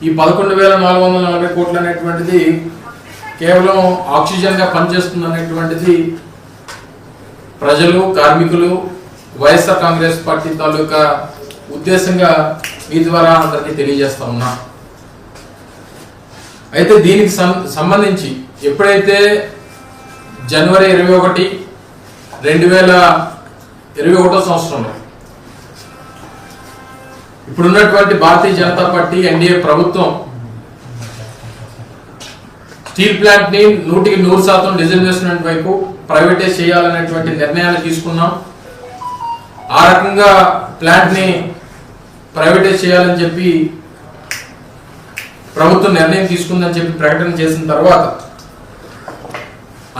ఈ 11,440 కోట్లు అనేటువంటిది కేవలం ఆక్సిజన్గా పనిచేస్తుంది అనేటువంటిది ప్రజలు, కార్మికులు, వైఎస్ఆర్ కాంగ్రెస్ పార్టీ తాలూకా ఉద్దేశంగా మీ ద్వారా అందరికీ తెలియజేస్తా ఉన్నా. అయితే దీనికి సంబంధించి ఎప్పుడైతే జనవరి 21, 2021 సంవత్సరంలో ఇప్పుడున్నటువంటి భారతీయ జనతా పార్టీ ఎన్డీఏ ప్రభుత్వం స్టీల్ ప్లాంట్ ని 100% డిజిన్వెస్ట్మెంట్ వైపు ప్రైవేటైజ్ చేయాలనేటువంటి నిర్ణయాన్ని తీసుకున్నాం. ఆ రకంగా ప్లాంట్ ని ప్రైవేటైజ్ చేయాలని చెప్పి ప్రభుత్వం నిర్ణయం తీసుకుందని చెప్పి ప్రకటన చేసిన తర్వాత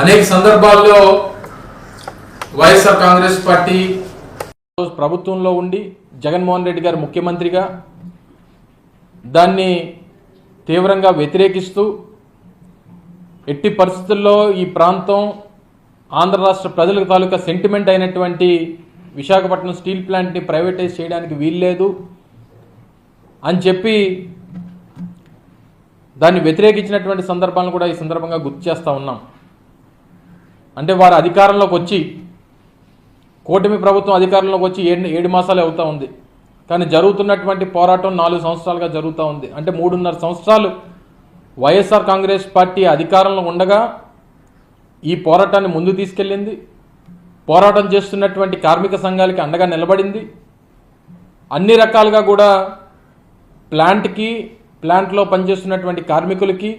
అనేక సందర్భాల్లో వైఎస్ఆర్ కాంగ్రెస్ పార్టీ ప్రభుత్వంలో ఉండి జగన్మోహన్ రెడ్డి గారు ముఖ్యమంత్రిగా దాన్ని తీవ్రంగా వ్యతిరేకిస్తూ ఎట్టి పరిస్థితుల్లో ఈ ప్రాంతం ఆంధ్ర రాష్ట్ర ప్రజల తాలూకా సెంటిమెంట్ అయినటువంటి విశాఖపట్నం స్టీల్ ప్లాంట్ని ప్రైవేటైజ్ చేయడానికి వీల్లేదు అని చెప్పి దాన్ని వ్యతిరేకించినటువంటి సందర్భాలను కూడా ఈ సందర్భంగా గుర్తు చేస్తూ ఉన్నాం. అంటే వారు అధికారంలోకి వచ్చి, కూటమి ప్రభుత్వం అధికారంలోకి వచ్చి 7 మాసాలే అవుతా ఉంది. కానీ జరుగుతున్నటువంటి పోరాటం 4 సంవత్సరాలుగా జరుగుతూ ఉంది. అంటే 3.5 సంవత్సరాలు వైఎస్ఆర్ కాంగ్రెస్ పార్టీ అధికారంలో ఉండగా ఈ పోరాటాన్ని ముందు తీసుకెళ్ళింది. పోరాటం చేస్తున్నటువంటి కార్మిక సంఘాలకి అండగా నిలబడింది. అన్ని రకాలుగా కూడా ప్లాంట్లో పనిచేస్తున్నటువంటి కార్మికులకి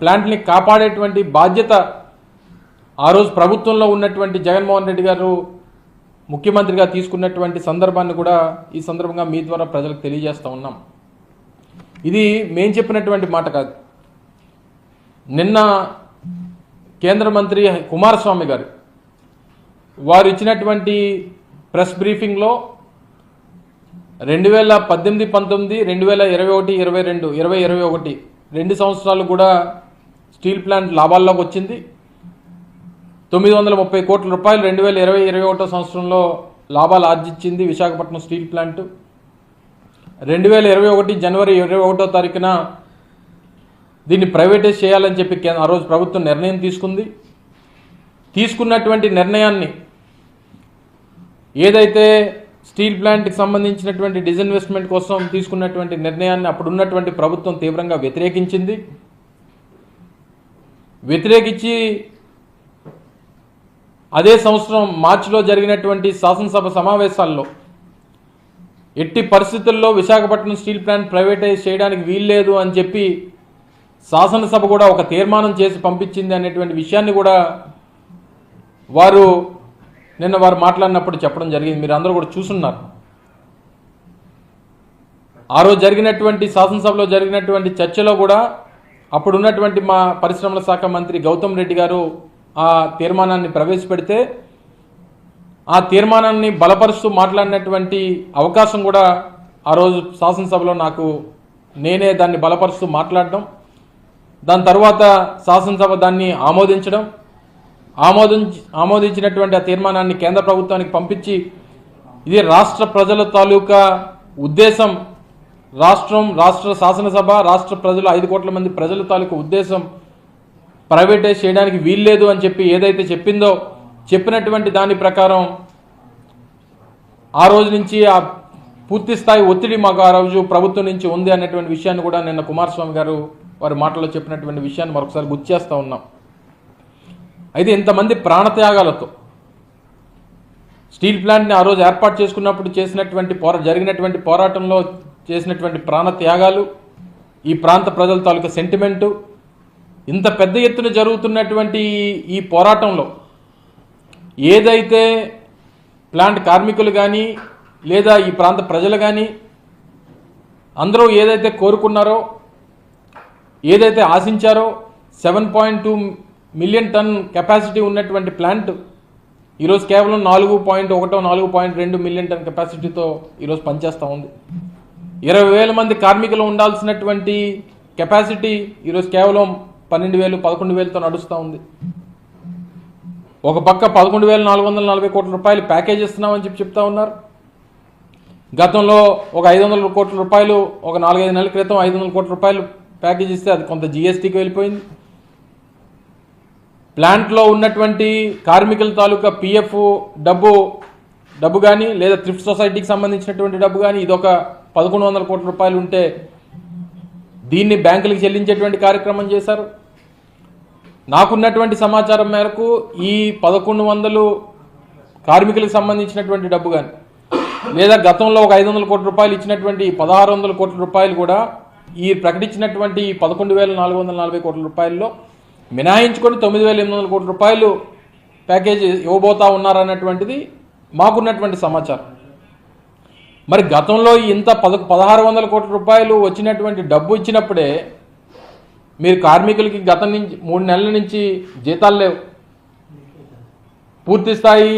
ప్లాంట్ని కాపాడేటువంటి బాధ్యత ఆ రోజు ప్రభుత్వంలో ఉన్నటువంటి జగన్మోహన్ రెడ్డి గారు ముఖ్యమంత్రిగా తీసుకున్నటువంటి సందర్భాన్ని కూడా ఈ సందర్భంగా మీ ద్వారా ప్రజలకు తెలియజేస్తూ ఉన్నాం. ఇది మేం చెప్పినటువంటి మాట కాదు. నిన్న కేంద్ర మంత్రి కుమారస్వామి గారు వారు ఇచ్చినటువంటి ప్రెస్ బ్రీఫింగ్లో 2018, 19, 2021, 22, 2021 2 సంవత్సరాలు కూడా స్టీల్ ప్లాంట్ లాభాల్లోకి వచ్చింది. 930 కోట్ల రూపాయలు 2020, 2021 సంవత్సరంలో లాభాలు ఆర్జించింది విశాఖపట్నం స్టీల్ ప్లాంట్. 2021 జనవరి 21వ తారీఖున దీన్ని ప్రైవేటైజ్ చేయాలని చెప్పి ఆ రోజు ప్రభుత్వం నిర్ణయం తీసుకుంది. తీసుకున్నటువంటి నిర్ణయాన్ని ఏదైతే స్టీల్ ప్లాంట్కి సంబంధించినటువంటి డిజిన్వెస్ట్మెంట్ కోసం తీసుకున్నటువంటి నిర్ణయాన్ని అప్పుడున్నటువంటి ప్రభుత్వం తీవ్రంగా వ్యతిరేకించింది. వ్యతిరేకించి అదే సంవత్సరం మార్చిలో జరిగినటువంటి శాసనసభ సమావేశాల్లో ఎట్టి పరిస్థితుల్లో విశాఖపట్నం స్టీల్ ప్లాంట్ ప్రైవేటైజ్ చేయడానికి వీల్లేదు అని చెప్పి శాసనసభ కూడా ఒక తీర్మానం చేసి పంపించింది అనేటువంటి విషయాన్ని కూడా వారు మాట్లాడినప్పుడు చెప్పడం జరిగింది. మీరు అందరూ కూడా చూస్తున్నారు. ఆ రోజు జరిగినటువంటి శాసనసభలో జరిగినటువంటి చర్చలో కూడా అప్పుడున్నటువంటి మా పరిశ్రమల శాఖ మంత్రి గౌతమ్ రెడ్డి గారు ఆ తీర్మానాన్ని ప్రవేశపెడితే ఆ తీర్మానాన్ని బలపరుస్తూ మాట్లాడినటువంటి అవకాశం కూడా ఆ రోజు శాసనసభలో నేనే దాన్ని బలపరుస్తూ మాట్లాడడం, దాని తర్వాత శాసనసభ దాన్ని ఆమోదించినటువంటి ఆ తీర్మానాన్ని కేంద్ర ప్రభుత్వానికి పంపించి ఇది రాష్ట్ర ప్రజల తాలూకా ఉద్దేశం, రాష్ట్ర శాసనసభ, రాష్ట్ర ప్రజలు 5 కోట్ల మంది ప్రజల తాలూకా ఉద్దేశం ప్రైవేటైజ్ చేయడానికి వీల్లేదు అని చెప్పి ఏదైతే చెప్పినటువంటి దాని ప్రకారం ఆ రోజు నుంచి ఆ పూర్తి స్థాయి ఒత్తిడి మాకు ఆ రోజు ప్రభుత్వం నుంచి ఉంది అనేటువంటి విషయాన్ని కూడా నిన్న కుమారస్వామి గారు వారి మాటల్లో చెప్పినటువంటి విషయాన్ని మరొకసారి గుర్తు చేస్తూ ఉన్నాం. అయితే ఇంతమంది ప్రాణత్యాగాలతో స్టీల్ ప్లాంట్ని ఆ రోజు ఏర్పాటు చేసుకున్నప్పుడు జరిగినటువంటి పోరాటంలో చేసినటువంటి ప్రాణత్యాగాలు, ఈ ప్రాంత ప్రజల తాలూకా సెంటిమెంటు, ఇంత పెద్ద ఎత్తున జరుగుతున్నటువంటి ఈ పోరాటంలో ఏదైతే ప్లాంట్ కార్మికులు కానీ లేదా ఈ ప్రాంత ప్రజలు కానీ అందరూ ఏదైతే కోరుకున్నారో, ఏదైతే ఆశించారో 7.2 మిలియన్ టన్ కెపాసిటీ ఉన్నటువంటి ప్లాంట్ ఈరోజు కేవలం 4.1, 4.2 మిలియన్ టన్ కెపాసిటీతో ఈరోజు పనిచేస్తూ ఉంది. 20,000 మంది కార్మికులు ఉండాల్సినటువంటి కెపాసిటీ ఈరోజు కేవలం 12,000, 11,000తో నడుస్తూ ఉంది. ఒక పక్క 11,440 కోట్ల రూపాయలు ప్యాకేజ్ ఇస్తున్నామని చెప్తా ఉన్నారు. గతంలో ఒక 500 కోట్ల రూపాయలు ఒక 4-5 నెలల క్రితం 500 కోట్ల రూపాయలు ప్యాకేజ్ ఇస్తే అది కొంత జీఎస్టీకి వెళ్ళిపోయింది. ప్లాంట్లో ఉన్నటువంటి కార్మికుల తాలూకా పిఎఫ్ డబ్బు కానీ లేదా థ్రిఫ్ట్ సొసైటీకి సంబంధించినటువంటి డబ్బు కానీ ఇదొక 1100 కోట్ల రూపాయలు ఉంటే దీన్ని బ్యాంకులకు చెల్లించేటువంటి కార్యక్రమం చేశారు. నాకున్నటువంటి సమాచారం మేరకు ఈ 1100 కార్మికులకు సంబంధించినటువంటి డబ్బు కానీ లేదా గతంలో ఒక 500 కోట్ల రూపాయలు ఇచ్చినటువంటి 1600 కోట్ల రూపాయలు కూడా ఈ ప్రకటించినటువంటి 11,440 కోట్ల రూపాయల్లో మినహాయించుకొని 9,800 కోట్ల రూపాయలు ప్యాకేజ్ ఇవ్వబోతా ఉన్నారన్నటువంటిది మాకున్నటువంటి సమాచారం. మరి గతంలో ఇంత 1,600 కోట్ల రూపాయలు వచ్చినటువంటి డబ్బు ఇచ్చినప్పుడే మీరు కార్మికులకి గతం నుంచి 3 నెలల నుంచి జీతాలు లేవు, పూర్తి స్థాయి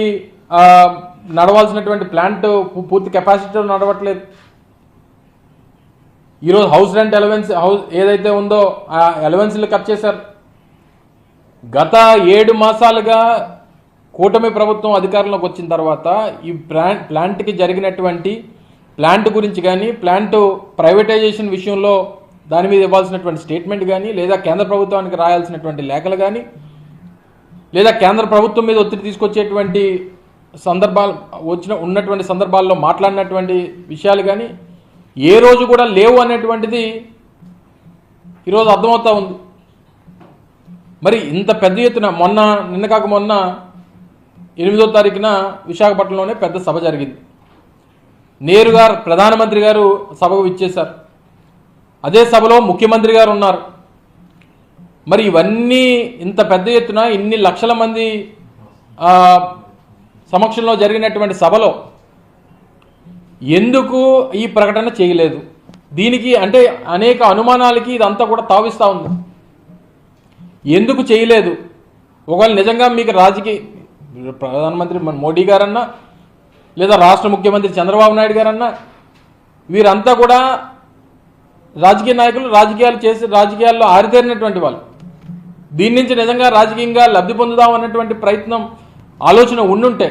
నడవాల్సినటువంటి ప్లాంట్ పూర్తి కెపాసిటీలో నడవట్లేదు. ఈరోజు హౌస్ రెంట్ అలవెన్స్ ఏదైతే ఉందో ఆ అలవెన్స్లు కట్ చేశారు. గత 7 మాసాలుగా కూటమి ప్రభుత్వం అధికారంలోకి వచ్చిన తర్వాత ఈ ప్లాంట్కి జరిగినటువంటి ప్లాంట్ గురించి కానీ ప్లాంట్ ప్రైవేటైజేషన్ విషయంలో దాని మీద ఇవ్వాల్సినటువంటి స్టేట్మెంట్ కానీ లేదా కేంద్ర ప్రభుత్వానికి రాయాల్సినటువంటి లేఖలు కానీ లేదా కేంద్ర ప్రభుత్వం మీద ఒత్తిడి తీసుకొచ్చేటువంటి సందర్భాలు ఉన్నటువంటి సందర్భాల్లో మాట్లాడినటువంటి విషయాలు కానీ ఏ రోజు కూడా లేవు అనేటువంటిది ఈరోజు అర్థమవుతా ఉంది. మరి ఇంత పెద్ద ఎత్తున నిన్న కాక మొన్న 8వ తారీఖున విశాఖపట్నంలోనే పెద్ద సభ జరిగింది. నేరుగా ప్రధానమంత్రి గారు సభకు విచ్చేశారు. అదే సభలో ముఖ్యమంత్రి గారు ఉన్నారు. మరి ఇవన్నీ ఇంత పెద్ద ఎత్తున ఇన్ని లక్షల మంది సమక్షంలో జరిగినటువంటి సభలో ఎందుకు ఈ ప్రకటన చేయలేదు? దీనికి అంటే అనేక అనుమానాలకి ఇదంతా కూడా తావిస్తూ ఉంది. ఎందుకు చేయలేదు? ఒకవేళ నిజంగా మీకు ప్రధానమంత్రి మోడీ గారన్నా లేదా రాష్ట్ర ముఖ్యమంత్రి చంద్రబాబు నాయుడు గారన్నా వీరంతా కూడా రాజకీయ నాయకులు, రాజకీయాల్లో ఆరితేరినటువంటి వాళ్ళు. దీని నుంచి నిజంగా రాజకీయంగా లబ్ధి పొందుదాం అన్నటువంటి ప్రయత్నం ఆలోచన ఉండుంటే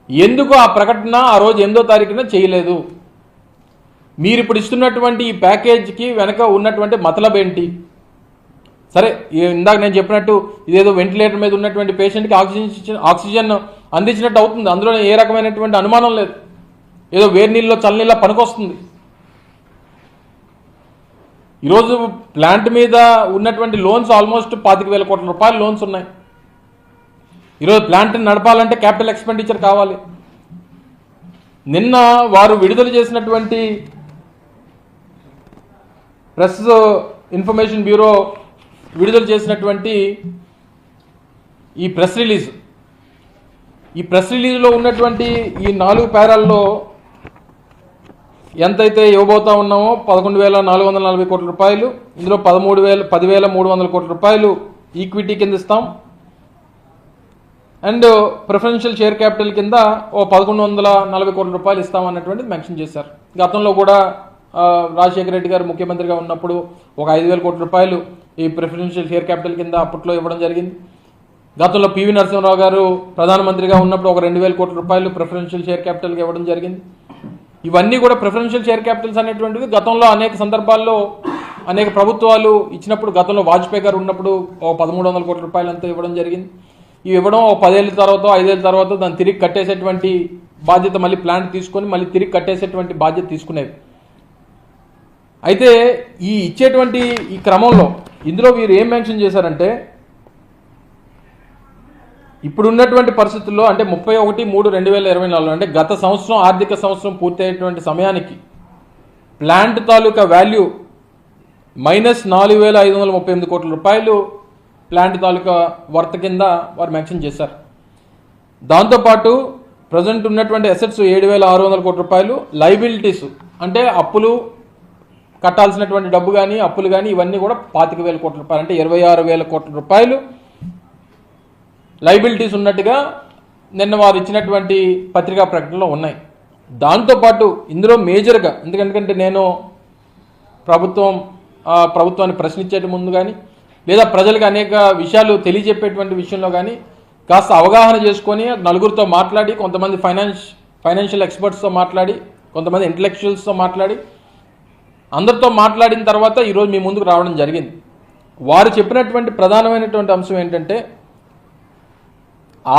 ఎందుకు ఆ ప్రకటన ఆ రోజు 8వ తారీఖున చేయలేదు? మీరు ఇప్పుడు ఇస్తున్నటువంటి ఈ ప్యాకేజీకి వెనక ఉన్నటువంటి మతలబ్ ఏంటి? సరే, ఇందాక నేను చెప్పినట్టు ఇదేదో వెంటిలేటర్ మీద ఉన్నటువంటి పేషెంట్కి ఆక్సిజన్ అందించినట్టు అవుతుంది. అందులో ఏ రకమైనటువంటి అనుమానం లేదు. ఏదో వేడి నీళ్ళలో చల్లనీళ్ళ పనికొస్తుంది. ఈరోజు ప్లాంట్ మీద ఉన్నటువంటి లోన్స్ ఆల్మోస్ట్ 25,000 కోట్ల రూపాయల లోన్స్ ఉన్నాయి. ఈరోజు ప్లాంట్ని నడపాలంటే క్యాపిటల్ ఎక్స్పెండిచర్ కావాలి. నిన్న వారు విడుదల చేసినటువంటి ప్రెస్ ఇన్ఫర్మేషన్ బ్యూరో విడుదల చేసినటువంటి ఈ ప్రెస్ రిలీజ్లో ఉన్నటువంటి ఈ 4 పేరాల్లో ఎంతైతే ఇవ్వబోతా ఉన్నామో 11,440 కోట్ల రూపాయలు, ఇందులో 10,300 కోట్ల రూపాయలు ఈక్విటీ కింద ఇస్తాం అండ్ ప్రిఫరెన్షియల్ షేర్ క్యాపిటల్ కింద 1,140 కోట్ల రూపాయలు ఇస్తామన్నటువంటిది మెన్షన్ చేశారు. గతంలో కూడా రాజశేఖర రెడ్డి గారు ముఖ్యమంత్రిగా ఉన్నప్పుడు ఒక 5,000 కోట్ల రూపాయలు ఈ ప్రిఫరెన్షియల్ షేర్ క్యాపిటల్ కింద అప్పట్లో ఇవ్వడం జరిగింది. గతంలో పివి నరసింహరావు గారు ప్రధానమంత్రిగా ఉన్నప్పుడు ఒక 2,000 కోట్ల రూపాయలు ప్రిఫరెన్షియల్ షేర్ క్యాపిటల్కి ఇవ్వడం జరిగింది. ఇవన్నీ కూడా ప్రిఫరెన్షియల్ షేర్ క్యాపిటల్స్ అనేటువంటివి గతంలో అనేక సందర్భాల్లో అనేక ప్రభుత్వాలు ఇచ్చినప్పుడు, గతంలో వాజ్పేయి గారు ఉన్నప్పుడు ఒక 1,300 కోట్ల రూపాయలు అంతా ఇవ్వడం జరిగింది. ఇవి ఇవ్వడం 10 ఏళ్ళ తర్వాత 5 ఏళ్ళ తర్వాత దాన్ని తిరిగి కట్టేసేటువంటి బాధ్యత, మళ్ళీ ప్లాంట్ తీసుకొని మళ్ళీ తిరిగి కట్టేసేటువంటి బాధ్యత తీసుకునేవి. అయితే ఈ ఇచ్చేటువంటి ఈ క్రమంలో ఇందులో వీరు ఏం మెన్షన్ చేశారంటే, ఇప్పుడున్నటువంటి పరిస్థితుల్లో అంటే 31/3/2024 అంటే గత సంవత్సరం ఆర్థిక సంవత్సరం పూర్తయ్యేటువంటి సమయానికి ప్లాంట్ తాలూకా వాల్యూ -4,538 కోట్ల రూపాయలు ప్లాంట్ తాలూకా వర్త్ కింద వారు మెన్షన్ చేశారు. దాంతోపాటు ప్రజెంట్ ఉన్నటువంటి అసెట్స్ 7,600 కోట్ల రూపాయలు, లైబిలిటీస్ అంటే అప్పులు కట్టాల్సినటువంటి డబ్బు కానీ అప్పులు కానీ ఇవన్నీ కూడా 25,000 కోట్ల రూపాయలు అంటే 26,000 కోట్ల రూపాయలు లైబిలిటీస్ ఉన్నట్టుగా నిన్న వారు ఇచ్చినటువంటి పత్రికా ప్రకటనలో ఉన్నాయి. దాంతోపాటు ఇందులో మేజర్గా ఎందుకంటే నేను ప్రభుత్వాన్ని ప్రశ్నించే ముందు కానీ లేదా ప్రజలకు అనేక విషయాలు తెలియజెప్పేటువంటి విషయంలో కానీ కాస్త అవగాహన చేసుకొని నలుగురితో మాట్లాడి కొంతమంది ఫైనాన్షియల్ ఎక్స్పర్ట్స్తో మాట్లాడి, కొంతమంది ఇంటలెక్చువల్స్తో మాట్లాడి, అందరితో మాట్లాడిన తర్వాత ఈరోజు మీ ముందుకు రావడం జరిగింది. వారు చెప్పినటువంటి ప్రధానమైనటువంటి అంశం ఏంటంటే,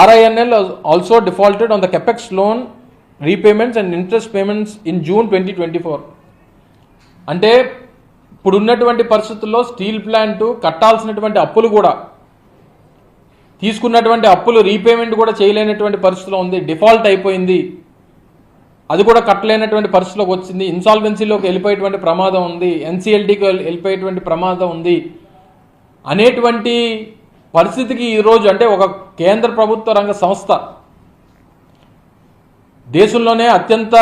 RINL also defaulted on the capex loan repayments and interest payments in June 2024. అంటే ఇప్పుడున్నటువంటి పరిస్థితుల్లో స్టీల్ ప్లాంట్ కట్టాల్సినటువంటి అప్పులు కూడా, తీసుకున్నటువంటి అప్పులు రీపేమెంట్ కూడా చేయలేనటువంటి పరిస్థితిలో ఉంది, డిఫాల్ట్ అయిపోయింది, అది కూడా కట్టలేనటువంటి పరిస్థితిలోకి వచ్చింది, ఇన్సాల్వెన్సీలోకి వెళ్ళిపోయేటువంటి ప్రమాదం ఉంది, NCLTకి వెళ్ళిపోయేటువంటి ప్రమాదం ఉంది అనేటువంటి పరిస్థితికి ఈరోజు, అంటే ఒక కేంద్ర ప్రభుత్వ రంగ సంస్థ, దేశంలోనే అత్యంత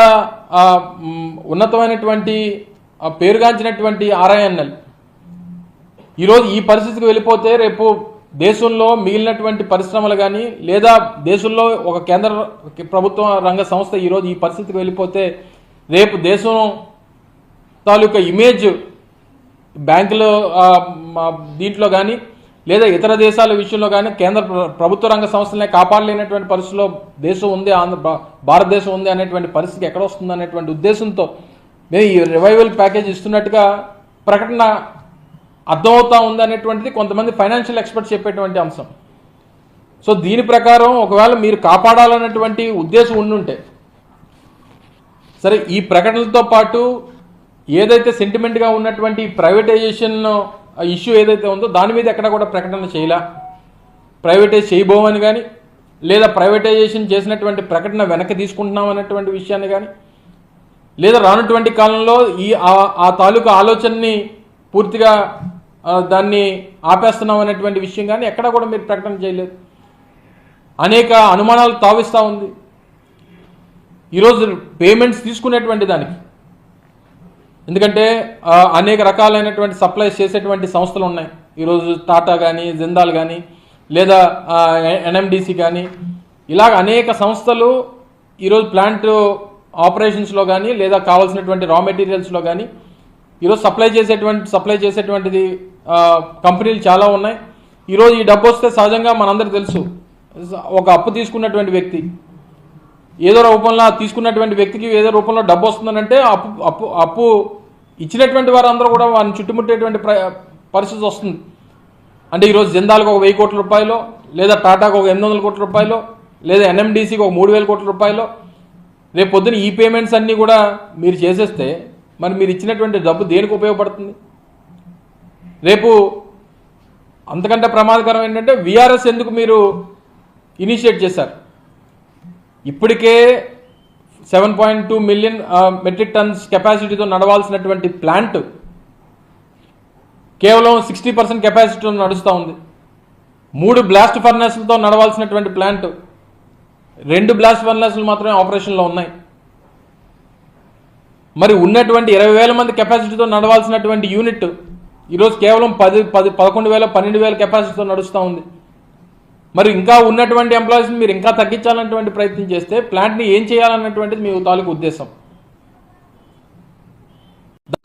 ఉన్నతమైనటువంటి పేరుగాంచినటువంటి RINL ఈరోజు ఈ పరిస్థితికి వెళ్ళిపోతే రేపు దేశంలో మిగిలినటువంటి పరిశ్రమలు కానీ, లేదా దేశంలో ఒక కేంద్ర ప్రభుత్వ రంగ సంస్థ ఈరోజు ఈ పరిస్థితికి వెళ్ళిపోతే రేపు దేశం తాలూకా ఇమేజ్ బ్యాంకులో దీంట్లో కానీ, లేదా ఇతర దేశాల విషయంలో కానీ కేంద్ర ప్రభుత్వ రంగ సంస్థలనే కాపాడలేనటువంటి పరిస్థితిలో దేశం ఉంది, భారతదేశం ఉంది అనేటువంటి పరిస్థితి ఎక్కడ వస్తుంది అనేటువంటి ఉద్దేశంతో మేము ఈ రివైవల్ ప్యాకేజ్ ఇస్తున్నట్టుగా ప్రకటన అర్థమవుతా ఉంది అనేటువంటిది కొంతమంది ఫైనాన్షియల్ ఎక్స్పర్ట్స్ చెప్పేటువంటి అంశం. సో దీని ప్రకారం ఒకవేళ మీరు కాపాడాలన్నటువంటి ఉద్దేశం ఉండుంటే సరే, ఈ ప్రకటనలతో పాటు ఏదైతే సెంటిమెంట్గా ఉన్నటువంటి ప్రైవేటైజేషన్ ఇష్యూ ఏదైతే ఉందో దాని మీద ఎక్కడ కూడా ప్రకటన చేయలే. ప్రైవేటైజ్ చేయబోమని కానీ, లేదా ప్రైవేటైజేషన్ చేసినటువంటి ప్రకటన వెనక్కి తీసుకుంటున్నాం అనేటువంటి విషయాన్ని కానీ, లేదా రానటువంటి కాలంలో ఆ తాలూకా ఆలోచనని పూర్తిగా దాన్ని ఆపేస్తున్నాం అనేటువంటి విషయం కానీ ఎక్కడ కూడా మీరు ప్రకటన చేయలేదు. అనేక అనుమానాలు తావిస్తూ ఉంది. ఈరోజు పేమెంట్స్ తీసుకునేటువంటి దానికి, ఎందుకంటే అనేక రకాలైనటువంటి సప్లైస్ చేసేటువంటి సంస్థలు ఉన్నాయి. ఈరోజు టాటా కానీ, జిందాల్ కానీ, లేదా NMDC కానీ, ఇలాగ అనేక సంస్థలు ఈరోజు ప్లాంట్ ఆపరేషన్స్లో కానీ, లేదా కావాల్సినటువంటి రా మెటీరియల్స్లో కానీ ఈరోజు సప్లై చేసేటువంటిది కంపెనీలు చాలా ఉన్నాయి. ఈరోజు ఈ డబ్బు వస్తే సహజంగా మనందరికీ తెలుసు, ఒక అప్పు తీసుకున్నటువంటి వ్యక్తి ఏదో రూపంలో తీసుకున్నటువంటి వ్యక్తికి ఏదో రూపంలో డబ్బు వస్తుందనంటే అప్పు ఇచ్చినటువంటి వారందరూ కూడా వారిని చుట్టుముట్టేటువంటి పరిస్థితి వస్తుంది. అంటే ఈరోజు జిందాల్కి ఒక 1000 కోట్ల రూపాయలు, లేదా టాటాకు ఒక 800 కోట్ల రూపాయలు, లేదా NMDCకి ఒక 3000 కోట్ల రూపాయలు, రేపు పొద్దున ఈ పేమెంట్స్ అన్నీ కూడా మీరు చేసేస్తే మరి మీరు ఇచ్చినటువంటి డబ్బు దేనికి ఉపయోగపడుతుంది? రేపు అంతకంటే ప్రమాదకరం ఏంటంటే VRS ఎందుకు మీరు ఇనిషియేట్ చేశారు? ఇప్పటికే 7.2 మిలియన్ మెట్రిక్ టన్స్ కెపాసిటీతో నడవాల్సినటువంటి ప్లాంట్ కేవలం 60% కెపాసిటీతో నడుస్తూ ఉంది. 3 బ్లాస్ట్ ఫర్నెస్లతో నడవాల్సినటువంటి ప్లాంట్ 2 బ్లాస్ట్ ఫర్నెస్లు మాత్రమే ఆపరేషన్లో ఉన్నాయి. మరి ఉన్నటువంటి 20,000 మంది కెపాసిటీతో నడవాల్సినటువంటి యూనిట్ ఈరోజు కేవలం 11,000 12,000 కెపాసిటీతో నడుస్తూ ఉంది. మరి ఇంకా ఉన్నటువంటి ఎంప్లాయీస్ని మీరు ఇంకా తగ్గించాలన్నటువంటి ప్రయత్నం చేస్తే ప్లాంట్ని ఏం చేయాలన్నటువంటిది మీ తాలూకు ఉద్దేశం.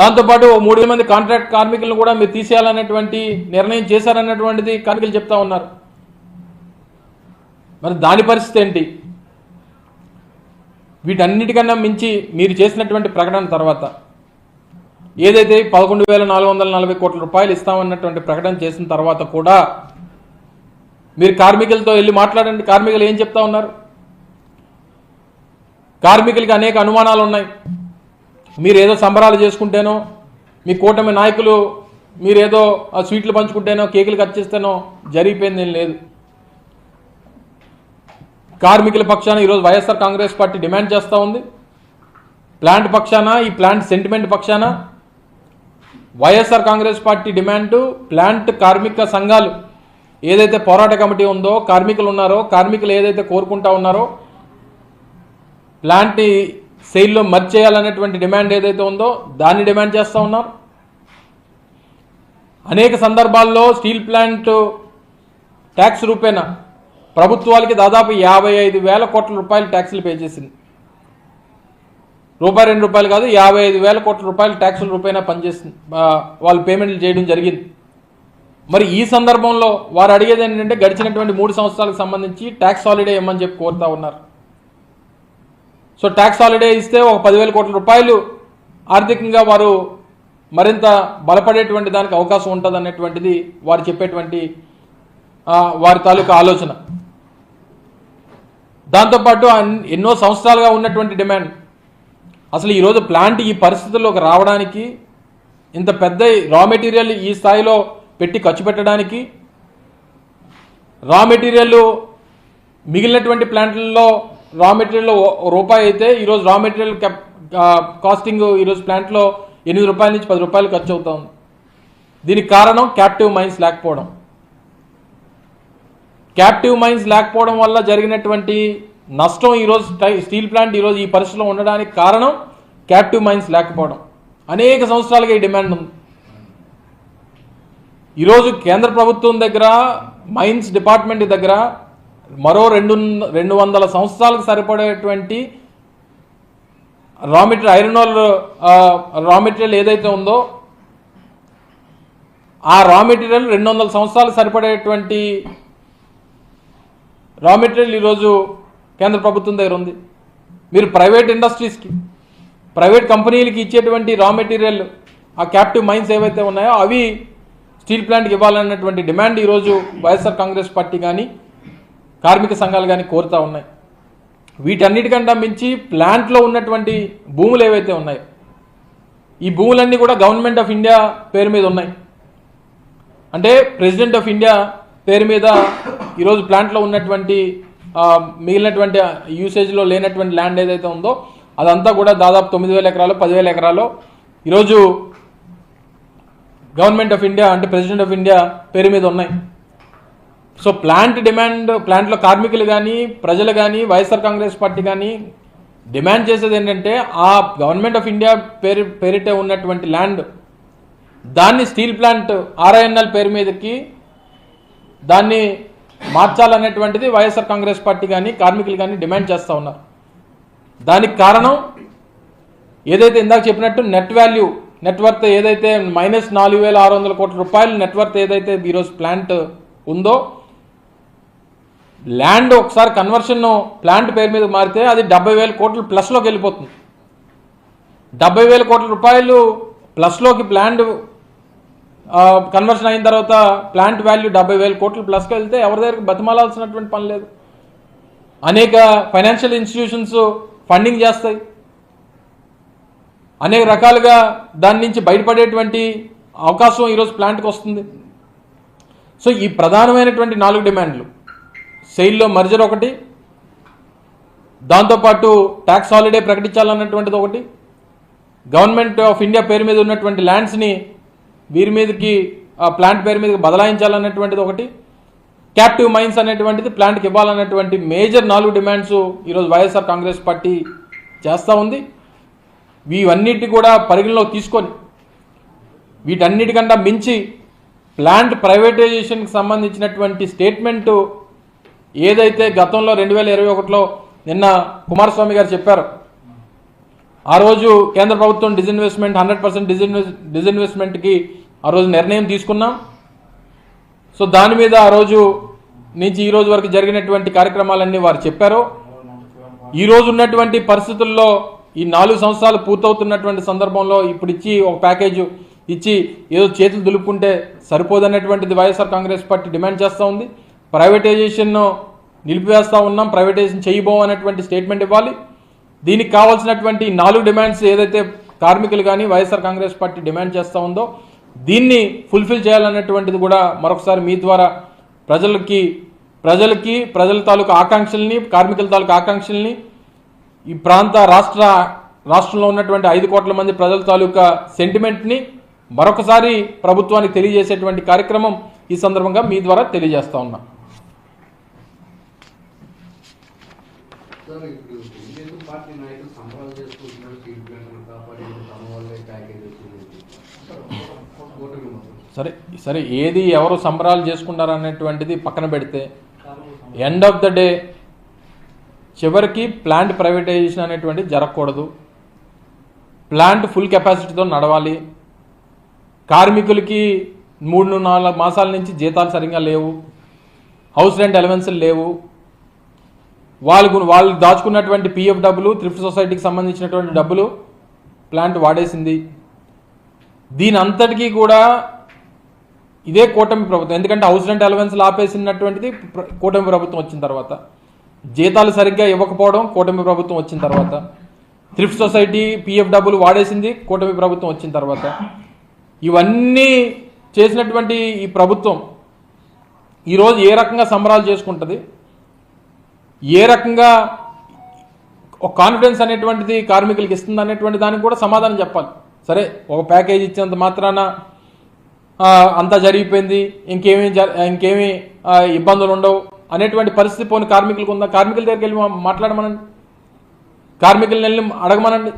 దాంతోపాటు 3,000 మంది కాంట్రాక్ట్ కార్మికులను కూడా మీరు తీసేయాలన్నటువంటి నిర్ణయం చేశారన్నటువంటిది కార్మికులు చెప్తా ఉన్నారు. మరి దాని పరిస్థితి ఏంటి? వీటన్నిటికన్నా మించి మీరు చేసినటువంటి ప్రకటన తర్వాత ఏదైతే 11,440 కోట్ల రూపాయలు ఇస్తామన్నటువంటి ప్రకటన చేసిన తర్వాత కూడా మీరు కార్మికులతో వెళ్ళి మాట్లాడండి. కార్మికులు ఏం చెప్తా ఉన్నారు? కార్మికులకి అనేక అనుమానాలు ఉన్నాయి. మీరేదో సంబరాలు చేసుకుంటేనో, మీ కూటమి నాయకులు మీరేదో స్వీట్లు పంచుకుంటేనో, కేకులు కట్ చేస్తేనో జరిగిపోయింది ఏం లేదు. కార్మికుల పక్షాన ఈరోజు వైఎస్ఆర్ కాంగ్రెస్ పార్టీ డిమాండ్ చేస్తూ ఉంది. ప్లాంట్ పక్షాన, ఈ ప్లాంట్ సెంటిమెంట్ పక్షాన YSR Congress party demand, plant కార్మిక సంఘాలు ఏదైతే పోరాట కమిటీ ఉందో, కార్మికులు ఉన్నారో, కార్మికులు ఏదైతే కోరుకుంటా ఉన్నారో ప్లాంట్ సెయిల్లో మర్జ్ చేయాలనేటువంటి డిమాండ్ ఏదైతే ఉందో దాన్ని డిమాండ్ చేస్తూ ఉన్నారు. అనేక సందర్భాల్లో స్టీల్ ప్లాంట్ ట్యాక్స్ రూపేణా ప్రభుత్వాలకి దాదాపు 55,000 కోట్ల రూపాయలు ట్యాక్సులు పే చేసింది. రూపాయి 2 రూపాయలు కాదు, 55,000 కోట్ల రూపాయలు ట్యాక్సుల రూపేణా పనిచేస్తుంది, వాళ్ళు పేమెంట్లు చేయడం జరిగింది. మరి ఈ సందర్భంలో వారు అడిగేది ఏంటంటే గడిచినటువంటి 3 సంవత్సరాలకు సంబంధించి ట్యాక్స్ హాలిడే ఇవ్వమని చెప్పి కోరుతా ఉన్నారు. సో ట్యాక్స్ హాలిడే ఇస్తే ఒక 10,000 కోట్ల రూపాయలు ఆర్థికంగా వారు మరింత బలపడేటువంటి దానికి అవకాశం ఉంటుంది అనేటువంటిది వారు చెప్పేటువంటి వారి తాలూకా ఆలోచన. దాంతోపాటు ఎన్నో సంవత్సరాలుగా ఉన్నటువంటి డిమాండ్, అసలు ఈరోజు ప్లాంట్ ఈ పరిస్థితుల్లోకి రావడానికి, ఇంత పెద్ద రా మెటీరియల్ ఈ స్థాయిలో పెట్టి ఖర్చు పెట్టడానికి, రా మెటీరియల్ మిగిలినటువంటి ప్లాంట్లలో రా మెటీరియల్ రూపాయి అయితే ఈరోజు రా మెటీరియల్ కాస్టింగ్ ఈరోజు ప్లాంట్లో 8 రూపాయల నుంచి 10 రూపాయలు ఖర్చు అవుతా ఉంది. దీనికి కారణం క్యాప్టివ్ మైన్స్ లేకపోవడం. క్యాప్టివ్ మైన్స్ లేకపోవడం వల్ల జరిగినటువంటి నష్టం ఈరోజు స్టీల్ ప్లాంట్ ఈరోజు ఈ పరిస్థితిలో ఉండడానికి కారణం క్యాప్టివ్ మైన్స్ లేకపోవడం. అనేక సంవత్సరాలుగా ఈ డిమాండ్ ఉంది. ఈరోజు కేంద్ర ప్రభుత్వం దగ్గర, మైన్స్ డిపార్ట్మెంట్ దగ్గర మరో 200 సంవత్సరాలకు సరిపడేటువంటి raw material, iron ore raw material ఏదైతే ఉందో ఆ రా మెటీరియల్ 200 సంవత్సరాలకు సరిపడేటువంటి రా మెటీరియల్ ఈరోజు కేంద్ర ప్రభుత్వం దగ్గర ఉంది. మీరు ప్రైవేట్ ఇండస్ట్రీస్కి, ప్రైవేట్ కంపెనీలకి ఇచ్చేటువంటి రా మెటీరియల్, ఆ క్యాప్టివ్ మైన్స్ ఏవైతే ఉన్నాయో అవి స్టీల్ ప్లాంట్కి ఇవ్వాలన్నటువంటి డిమాండ్ ఈరోజు వైఎస్ఆర్ కాంగ్రెస్ పార్టీ కానీ కార్మిక సంఘాలు కానీ కోరుతూ ఉన్నాయి. వీటన్నిటికంటే మించి ప్లాంట్లో ఉన్నటువంటి భూములు ఏవైతే ఉన్నాయో ఈ భూములన్నీ కూడా గవర్నమెంట్ ఆఫ్ ఇండియా పేరు మీద ఉన్నాయి. అంటే ప్రెసిడెంట్ ఆఫ్ ఇండియా పేరు మీద ఈరోజు ప్లాంట్లో ఉన్నటువంటి మిగిలినటువంటి యూసేజ్లో లేనటువంటి ల్యాండ్ ఏదైతే ఉందో అదంతా కూడా దాదాపు 9,000 ఎకరాలు 10,000 ఎకరాలు ఈరోజు గవర్నమెంట్ ఆఫ్ ఇండియా అంటే ప్రెసిడెంట్ ఆఫ్ ఇండియా పేరు మీద ఉన్నాయి. సో ప్లాంట్ డిమాండ్, ప్లాంట్లో కార్మికులు కానీ ప్రజలు కానీ వైఎస్ఆర్ కాంగ్రెస్ పార్టీ కానీ డిమాండ్ చేసేది ఏంటంటే ఆ గవర్నమెంట్ ఆఫ్ ఇండియా పేరిటే ఉన్నటువంటి ల్యాండ్ దాన్ని స్టీల్ ప్లాంట్ RINL పేరు మీదకి దాన్ని మార్చాలనేటువంటిది వైఎస్ఆర్ కాంగ్రెస్ పార్టీ కానీ కార్మికులు కానీ డిమాండ్ చేస్తూ ఉన్నారు. దానికి కారణం ఏదైతే ఇందాక చెప్పినట్టు నెట్వర్త్ ఏదైతే -4,600 కోట్ల రూపాయలు నెట్వర్త్ ఏదైతే ఈరోజు ప్లాంట్ ఉందో, ల్యాండ్ ఒకసారి కన్వర్షన్ ప్లాంట్ పేరు మీద మారితే అది 70,000 కోట్ల ప్లస్లోకి వెళ్ళిపోతుంది. 70,000 కోట్ల రూపాయలు ప్లస్లోకి ప్లాంట్ కన్వర్షన్ అయిన తర్వాత ప్లాంట్ వాల్యూ 70,000 కోట్ల ప్లస్కి వెళ్తే ఎవరి దగ్గరికి బతిమాలాల్సినటువంటి పని లేదు. అనేక ఫైనాన్షియల్ ఇన్స్టిట్యూషన్స్ ఫండింగ్ చేస్తాయి, అనేక రకాలుగా దాని నుంచి బయటపడేటువంటి అవకాశం ఈరోజు ప్లాంట్కి వస్తుంది. సో ఈ ప్రధానమైనటువంటి 4 డిమాండ్లు, సెయిల్లో మర్జర్ ఒకటి, దాంతోపాటు ట్యాక్స్ హాలిడే ప్రకటించాలన్నటువంటిది ఒకటి, గవర్నమెంట్ ఆఫ్ ఇండియా పేరు మీద ఉన్నటువంటి ల్యాండ్స్ని వీరి మీదకి ప్లాంట్ పేరు మీదకి బదలాయించాలన్నటువంటిది ఒకటి, క్యాప్టివ్ మైన్స్ అనేటువంటిది ప్లాంట్కి ఇవ్వాలన్నటువంటి మేజర్ 4 డిమాండ్స్ ఈరోజు వైఎస్ఆర్ కాంగ్రెస్ పార్టీ చేస్తూ ఉంది. ఇవన్నిటి కూడా పరిగణలోకి తీసుకొని వీటన్నిటికన్నా మించి ప్లాంట్ ప్రైవేటైజేషన్కి సంబంధించినటువంటి స్టేట్మెంటు ఏదైతే గతంలో 2021లో నిన్న కుమారస్వామి గారు చెప్పారో, ఆ రోజు కేంద్ర ప్రభుత్వం 100% డిజిన్వెస్ట్మెంట్కి ఆ రోజు నిర్ణయం తీసుకున్నాం. సో దాని మీద ఆ రోజు నుంచి ఈ రోజు వరకు జరిగినటువంటి కార్యక్రమాలన్నీ వారు చెప్పారు. ఈ రోజు ఉన్నటువంటి పరిస్థితుల్లో ఈ 4 సంవత్సరాలు పూర్తవుతున్నటువంటి సందర్భంలో ఇప్పుడు ఇచ్చి ఒక ప్యాకేజ్ ఇచ్చి ఏదో చేతులు దులుపుకుంటే సరిపోదన్నటువంటిది వైఎస్ఆర్ కాంగ్రెస్ పార్టీ డిమాండ్ చేస్తూ ఉంది. ప్రైవేటైజేషన్ను నిలిపివేస్తూ ఉన్నాం, ప్రైవేటైజేషన్ చేయబోం అనేటువంటి స్టేట్మెంట్ ఇవ్వాలి. దీనికి కావాల్సినటువంటి 4 డిమాండ్స్ ఏదైతే కార్మికులు కానీ వైఎస్ఆర్ కాంగ్రెస్ పార్టీ డిమాండ్ చేస్తూ ఉందో దీన్ని ఫుల్ఫిల్ చేయాలన్నటువంటిది కూడా మరొకసారి మీ ద్వారా ప్రజల తాలూకు ఆకాంక్షల్ని, కార్మికుల తాలూకు ఆకాంక్షల్ని, ఈ రాష్ట్రంలో ఉన్నటువంటి 5 కోట్ల మంది ప్రజల తాలూకా సెంటిమెంట్ని మరొకసారి ప్రభుత్వానికి తెలియజేసేటువంటి కార్యక్రమం ఈ సందర్భంగా మీ ద్వారా తెలియజేస్తా ఉన్నాం. సరే ఏది ఎవరు సంబరాలు చేసుకుంటారు అనేటువంటిది పక్కన పెడితే ఎండ్ ఆఫ్ ద డే చివరికి ప్లాంట్ ప్రైవేటైజేషన్ అనేటువంటిది జరగకూడదు. ప్లాంట్ ఫుల్ కెపాసిటీతో నడవాలి. కార్మికులకి 3-4 మాసాల నుంచి జీతాలు సరిగ్గా లేవు, హౌస్ రెంట్ అలవెన్స్లు లేవు. వాళ్ళు దాచుకున్నటువంటి పిఎఫ్ డబ్బులు, థ్రిఫ్ట్ సొసైటీకి సంబంధించినటువంటి డబ్బులు ప్లాంట్ వాడేసింది. దీని అంతటికీ కూడా ఇదే కూటమి ప్రభుత్వం. ఎందుకంటే హౌస్ రెంట్ అలవెన్స్లు ఆపేసినటువంటిది కూటమి ప్రభుత్వం వచ్చిన తర్వాత, జీతాలు సరిగ్గా ఇవ్వకపోవడం కూటమి ప్రభుత్వం వచ్చిన తర్వాత, థ్రిఫ్ట్ సొసైటీ పిఎఫ్ డబ్బులు వాడేసింది కూటమి ప్రభుత్వం వచ్చిన తర్వాత. ఇవన్నీ చేసినటువంటి ఈ ప్రభుత్వం ఈరోజు ఏ రకంగా సంబరాలు చేసుకుంటుంది, ఏ రకంగా ఒక కాన్ఫిడెన్స్ అనేటువంటిది కార్మికులకి ఇస్తుంది అనేటువంటి దానికి కూడా సమాధానం చెప్పాలి. సరే, ఒక ప్యాకేజ్ ఇచ్చినంత మాత్రాన అంతా జరిగిపోయింది, ఇంకేమీ ఇబ్బందులు ఉండవు అనేటువంటి పరిస్థితి పోని కార్మికులకు ఉందా? కార్మికుల దగ్గరికి వెళ్ళి మాట్లాడమనండి, కార్మికులను వెళ్ళి అడగమనండి.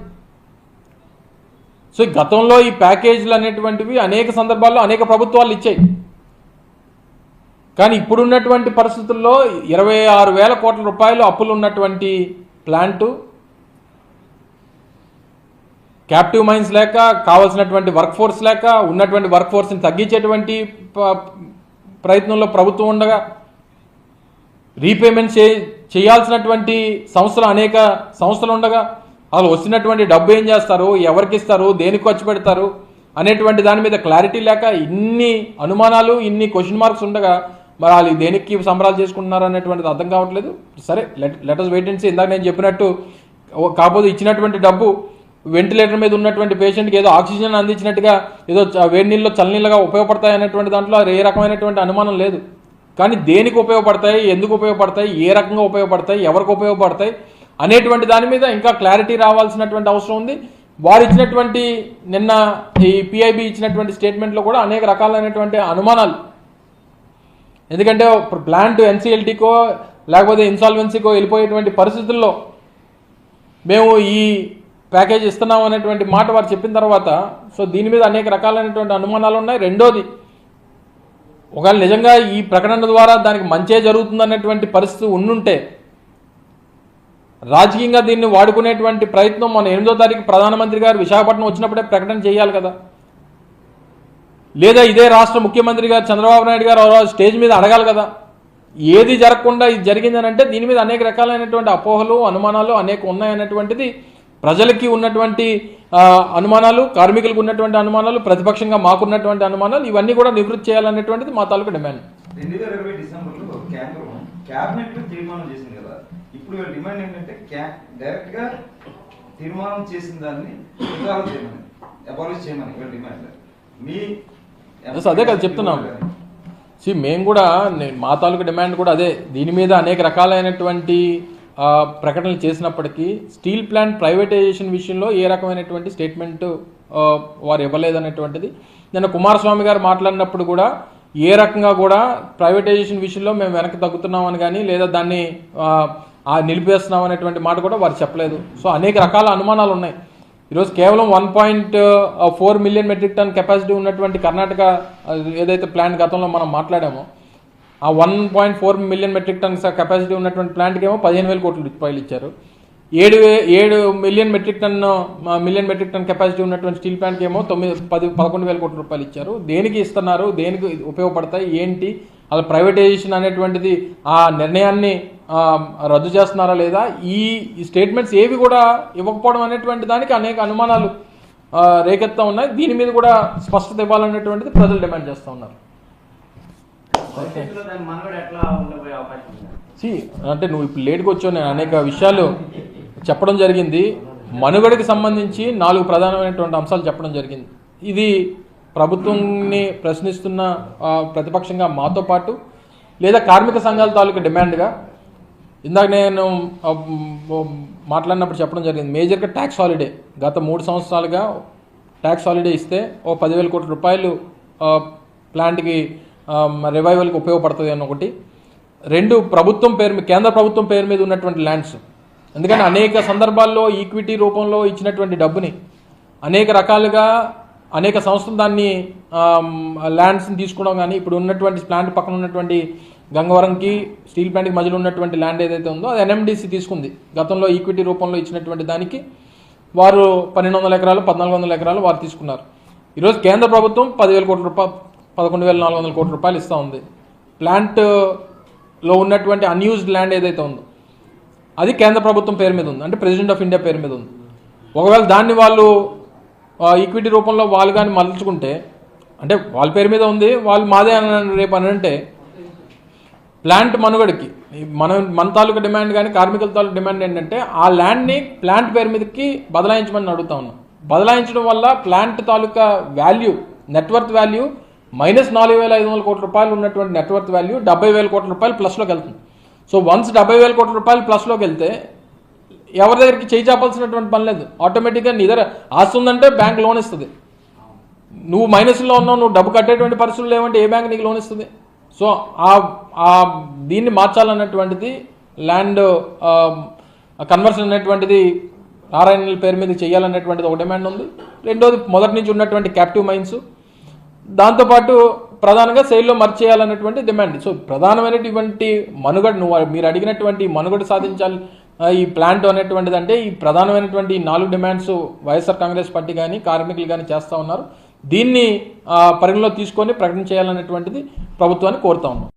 సో గతంలో ఈ ప్యాకేజీలు అనేటువంటివి అనేక సందర్భాల్లో అనేక ప్రభుత్వాలు ఇచ్చాయి. కానీ ఇప్పుడున్నటువంటి పరిస్థితుల్లో 26,000 కోట్ల రూపాయలు అప్పులు ఉన్నటువంటి ప్లాంటు, క్యాప్టివ్ మైన్స్ లేక, కావాల్సినటువంటి వర్క్ ఫోర్స్ లేక, ఉన్నటువంటి వర్క్ ఫోర్స్ని తగ్గించేటువంటి ప్రయత్నంలో ప్రభుత్వం ఉండగా, రీపేమెంట్ చేయాల్సినటువంటి అనేక సంస్థలు ఉండగా, అసలు వచ్చినటువంటి డబ్బు ఏం చేస్తారు, ఎవరికి ఇస్తారు, దేనికి ఖర్చు పెడతారు అనేటువంటి దాని మీద క్లారిటీ లేక, ఇన్ని అనుమానాలు, ఇన్ని క్వశ్చన్ మార్క్స్ ఉండగా మరి వాళ్ళు దేనికి సంబరాలు చేసుకుంటున్నారు అనేటువంటిది అర్థం కావట్లేదు. సరే, లెటర్స్ వెయిట్ అండ్ సీ. ఇందాక నేను చెప్పినట్టు, కాకపోతే ఇచ్చినటువంటి డబ్బు వెంటిలేటర్ మీద ఉన్నటువంటి పేషెంట్కి ఏదో ఆక్సిజన్ అందించినట్టుగా, ఏదో వేడి నీళ్ళలో చల్లనీళ్ళగా ఉపయోగపడతాయి అనేటువంటి దాంట్లో ఏ రకమైనటువంటి అనుమానం లేదు. కానీ దేనికి ఉపయోగపడతాయి, ఎందుకు ఉపయోగపడతాయి, ఏ రకంగా ఉపయోగపడతాయి, ఎవరికి ఉపయోగపడతాయి అనేటువంటి దాని మీద ఇంకా క్లారిటీ రావాల్సినటువంటి అవసరం ఉంది. వారు ఇచ్చినటువంటి నిన్న ఈ పిఐబి ఇచ్చినటువంటి స్టేట్మెంట్లో కూడా అనేక రకాలైనటువంటి అనుమానాలు. ఎందుకంటే ప్లాంట్ ఎన్సిఎల్టీకో లేకపోతే ఇన్సాల్వెన్సీకో వెళ్ళిపోయేటువంటి పరిస్థితుల్లో మేము ఈ ప్యాకేజ్ ఇస్తున్నాం అనేటువంటి మాట వారు చెప్పిన తర్వాత, సో దీని మీద అనేక రకాలైనటువంటి అనుమానాలు ఉన్నాయి. రెండోది, ఒకవేళ నిజంగా ఈ ప్రకటన ద్వారా దానికి మంచే జరుగుతుందనేటువంటి పరిస్థితి ఉండుంటే, రాజకీయంగా దీన్ని వాడుకునేటువంటి ప్రయత్నం మన 8వ తారీఖు ప్రధానమంత్రి గారు విశాఖపట్నం వచ్చినప్పుడే ప్రకటన చేయాలి కదా. లేదా ఇదే రాష్ట్ర ముఖ్యమంత్రి గారు చంద్రబాబు నాయుడు గారు స్టేజ్ మీద అడగాలి కదా. ఏది జరగకుండా ఇది జరిగిందని అంటే దీని మీద అనేక రకాలైనటువంటి అపోహలు, అనుమానాలు అనేక ఉన్నాయనేటువంటిది ప్రజలకి ఉన్నటువంటి అనుమానాలు, కార్మికులకు ఉన్నటువంటి అనుమానాలు, ప్రతిపక్షంగా మాకున్నటువంటి అనుమానాలు, ఇవన్నీ కూడా నివృత్తి చేయాలనేటువంటిది మా తాలూకు డిమాండ్. 2020 డిసెంబర్లో క్యాబినెట్ తీర్మానం చేసింది కదా. ఇప్పుడు డిమాండ్ ఏంటంటే డైరెక్ట్ గా తీర్మానం చేసిన దాన్ని అబాలిష్ చేయమని డిమాండ్. అదే కదా చెప్తున్నాం. మేము కూడా, మా తాలూకు డిమాండ్ కూడా అదే. దీని మీద అనేక రకాలైనటువంటి ప్రకటనలు చేసినప్పటికీ స్టీల్ ప్లాంట్ ప్రైవేటైజేషన్ విషయంలో ఏ రకమైనటువంటి స్టేట్మెంట్ వారు ఇవ్వలేదనేటువంటిది. నిన్న కుమారస్వామి గారు మాట్లాడినప్పుడు కూడా ఏ రకంగా కూడా ప్రైవేటైజేషన్ విషయంలో మేము వెనక్కి తగ్గుతున్నామని కానీ, లేదా దాన్ని నిలిపేస్తున్నాం అనేటువంటి మాట కూడా వారు చెప్పలేదు. సో అనేక రకాల అనుమానాలు ఉన్నాయి. ఈరోజు కేవలం 1.4 మిలియన్ మెట్రిక్ టన్ కెపాసిటీ ఉన్నటువంటి కర్ణాటక ఏదైతే ప్లాంట్ గతంలో మనం మాట్లాడామో, ఆ 1.4 మిలియన్ మెట్రిక్ టన్ కెపాసిటీ ఉన్నటువంటి ప్లాంట్కి ఏమో 15,000 కోట్ల రూపాయలు ఇచ్చారు. 7 మిలియన్ మెట్రిక్ టన్ కెపాసిటీ ఉన్నటువంటి స్టీల్ ప్లాంట్కి ఏమో 11,000 కోట్ల రూపాయలు ఇచ్చారు. దేనికి ఇస్తున్నారు, దేనికి ఉపయోగపడతాయి, ఏంటి, అలా ప్రైవేటైజేషన్ అనేటువంటిది ఆ నిర్ణయాన్ని రద్దు చేస్తున్నారా లేదా, ఈ స్టేట్మెంట్స్ ఏవి కూడా ఇవ్వకపోవడం అనేటువంటి దానికి అనేక అనుమానాలు రేకెత్తా ఉన్నాయి. దీని మీద కూడా స్పష్టత ఇవ్వాలనేటువంటిది ప్రజలు డిమాండ్ చేస్తూ ఉన్నారు. అంటే నువ్వు ఇప్పుడు లేట్గా వచ్చావు, నేను అనేక విషయాలు చెప్పడం జరిగింది. మనుగడకి సంబంధించి 4 ప్రధానమైనటువంటి అంశాలు చెప్పడం జరిగింది. ఇది ప్రభుత్వాన్ని ప్రశ్నిస్తున్న ప్రతిపక్షంగా మాతో పాటు, లేదా కార్మిక సంఘాల తాలూకు డిమాండ్గా ఇందాక నేను మాట్లాడినప్పుడు చెప్పడం జరిగింది. మేజర్గా ట్యాక్స్ హాలిడే, గత 3 సంవత్సరాలుగా ట్యాక్స్ హాలిడే ఇస్తే ఓ 10,000 కోట్ల రూపాయలు ప్లాంట్కి రివైవల్కి ఉపయోగపడుతుంది అని ఒకటి. 2, ప్రభుత్వం పేరు మీద, కేంద్ర ప్రభుత్వం పేరు మీద ఉన్నటువంటి ల్యాండ్స్. ఎందుకంటే అనేక సందర్భాల్లో ఈక్విటీ రూపంలో ఇచ్చినటువంటి డబ్బుని అనేక రకాలుగా అనేక సంస్థలు దాన్ని ల్యాండ్స్ని తీసుకోవడం కానీ, ఇప్పుడు ఉన్నటువంటి ప్లాంట్ పక్కన ఉన్నటువంటి గంగవరంకి స్టీల్ ప్లాంట్కి మధ్యలో ఉన్నటువంటి ల్యాండ్ ఏదైతే ఉందో అది ఎన్ఎండిసి తీసుకుంది. గతంలో ఈక్విటీ రూపంలో ఇచ్చినటువంటి దానికి వారు 1,200 ఎకరాలు 1,400 ఎకరాలు వారు తీసుకున్నారు. ఈరోజు కేంద్ర ప్రభుత్వం 10,000 కోట్ల రూపాయలు 11,400 కోట్ల రూపాయలు ఇస్తూ ఉంది. ప్లాంట్లో ఉన్నటువంటి అన్యూజ్డ్ ల్యాండ్ ఏదైతే ఉందో అది కేంద్ర ప్రభుత్వం పేరు మీద ఉంది, అంటే ప్రెసిడెంట్ ఆఫ్ ఇండియా పేరు మీద ఉంది. ఒకవేళ దాన్ని వాళ్ళు ఈక్విటీ రూపంలో వాళ్ళు కానీ మలుచుకుంటే, అంటే వాళ్ళ పేరు మీద ఉంది, వాళ్ళు మాదే అని రేపు అని అంటే ప్లాంట్ మనుగడకి మన తాలూకా డిమాండ్ కానీ కార్మికుల తాలూకా డిమాండ్ ఏంటంటే ఆ ల్యాండ్ని ప్లాంట్ పేరు మీదకి బదలాయించమని అడుగుతా ఉన్నాం. బదలాయించడం వల్ల ప్లాంట్ తాలూకా వాల్యూ, నెట్వర్త్ వాల్యూ -4,500 కోట్ల రూపాయలు ఉన్నటువంటి నెట్వర్త్ వాల్యూ 70,000 కోట్ల రూపాయలు ప్లస్లోకి వెళ్తుంది. సో వన్స్ 70,000 కోట్ల రూపాయలు ప్లస్లోకి వెళ్తే ఎవరి దగ్గరికి చేయి చాపాల్సినటువంటి పని లేదు. ఆటోమేటిక్గా నీ దగ్గర ఆస్తి ఉందంటే బ్యాంక్ లోన్ ఇస్తుంది. నువ్వు మైనస్లో ఉన్నావు, నువ్వు డబ్బు కట్టేటువంటి పరిస్థితులు లేవంటే ఏ బ్యాంక్ నీకు లోన్ ఇస్తుంది? సో దీన్ని మార్చాలన్నటువంటిది, ల్యాండ్ కన్వర్షన్ అనేటువంటిది RINL పేరు మీద చేయాలనేటువంటిది ఒక డిమాండ్ ఉంది. రెండోది మొదటి నుంచి ఉన్నటువంటి క్యాప్టివ్ మైన్స్, దాంతోపాటు ప్రధానంగా సేల్లో మర్చి చేయాలన్నటువంటి డిమాండ్. సో ప్రధానమైనటువంటి మనుగడ, మీరు అడిగినటువంటి మనుగడ సాధించాలి ఈ ప్లాంట్ అనేటువంటిది, అంటే ఈ ప్రధానమైనటువంటి 4 డిమాండ్స్ వైఎస్ఆర్ కాంగ్రెస్ పార్టీ కానీ కార్మికులు కానీ చేస్తూ ఉన్నారు. దీన్ని పరిగణలో తీసుకొని ప్రకటన చేయాలనేటువంటిది ప్రభుత్వాన్ని కోరుతా ఉన్నాం.